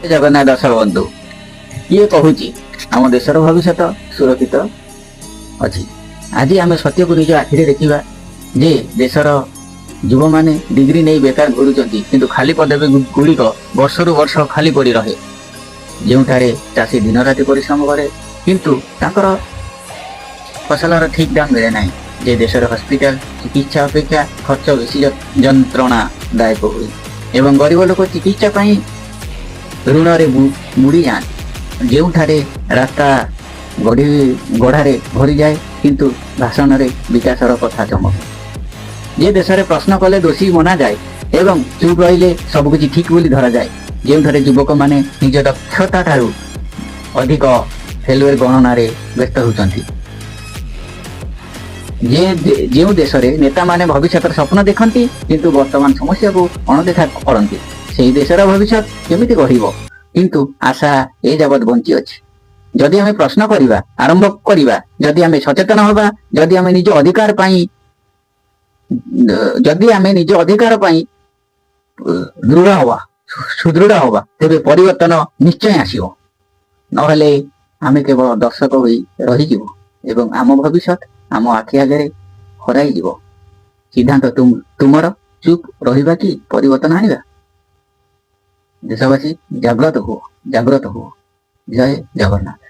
ଜଗନ୍ନାଥ ଦର୍ଶକ ବନ୍ଧୁ, କିଏ କହୁଛି ଆମ ଦେଶର ଭବିଷ୍ୟତ ସୁରକ୍ଷିତ ଅଛି? ଆଜି ଆମେ ସତ୍ୟକୁ ନିଜ ଆଖିରେ ଦେଖିବା ଯେ ଦେଶର ଯୁବମାନେ ଡିଗ୍ରୀ ନେଇ ବେକାର ଘୁରୁଛନ୍ତି, କିନ୍ତୁ ଖାଲି ପଦବୀ ଗୁଡ଼ିକ ବର୍ଷରୁ ବର୍ଷ ଖାଲି ପଡ଼ି ରହେ। ଯେଉଁଠାରେ ଚାଷୀ ଦିନ ରାତି ପରିଶ୍ରମ କରେ, କିନ୍ତୁ ତାଙ୍କର ଫସଲର ଠିକ୍ ଦାମ ମିଳେ ନାହିଁ। ଯେ ଦେଶର ହସ୍ପିଟାଲ ଚିକିତ୍ସା ଅପେକ୍ଷା ଖର୍ଚ୍ଚ ବେଶୀ ଯନ୍ତ୍ରଣାଦାୟକ ହୁଏ ଏବଂ ଗରିବ ଲୋକ ଚିକିତ୍ସା ପାଇଁ ଋଣରେ ବୁଡ଼ି ଯାଆନ୍ତି। ଯେଉଁଠାରେ ରାସ୍ତା ଗଢ଼ାରେ ଭରିଯାଏ, କିନ୍ତୁ ଭାଷଣରେ ବିକାଶର କଥା ଚମକେ। ଯେ ଦେଶରେ ପ୍ରଶ୍ନ କଲେ ଦୋଷୀ ମନାଯାଏ ଏବଂ ଚୁପ୍ ରହିଲେ ସବୁକିଛି ଠିକ୍ ବୋଲି ଧରାଯାଏ। ଯେଉଁଠାରେ ଯୁବକମାନେ ନିଜ ଦକ୍ଷତା ଠାରୁ ଅଧିକ ଫେଲୁଅର ଗଣନାରେ ବ୍ୟସ୍ତ ହେଉଛନ୍ତି। ଯେଉଁ ଦେଶରେ ନେତାମାନେ ଭବିଷ୍ୟତର ସ୍ୱପ୍ନ ଦେଖନ୍ତି, କିନ୍ତୁ ବର୍ତ୍ତମାନ ସମସ୍ୟାକୁ ଅଣଦେଖା କରନ୍ତି, ସେହି ଦେଶର ଭବିଷ୍ୟତ କେମିତି ଗଢ଼ିବ? କିନ୍ତୁ ଆଶା ଏ ଯାବତ୍ ବଞ୍ଚି ଅଛି। ଯଦି ଆମେ ପ୍ରଶ୍ନ କରିବା, ଆରମ୍ଭ କରିବା, ଯଦି ଆମେ ସଚେତନ ହେବା, ଯଦି ଆମେ ନିଜ ଅଧିକାର ପାଇଁ ସୁଦୃଢ଼ ହେବା, ତେବେ ପରିବର୍ତ୍ତନ ନିଶ୍ଚୟ ଆସିବ। ନହେଲେ ଆମେ କେବଳ ଦର୍ଶକ ହୋଇ ରହିଯିବୁ ଏବଂ ଆମ ଭବିଷ୍ୟତ ଆମ ଆଖି ଆଗରେ ହରାଇଯିବ। ସିଦ୍ଧାନ୍ତ ତୁମର, ଚୁପ୍ ରହିବା କି ପରିବର୍ତ୍ତନ ଆଣିବା? ଦେଶବାସୀ ଜାଗ୍ରତ ହୁଅ। ଜୟ ଜଗନ୍ନାଥ।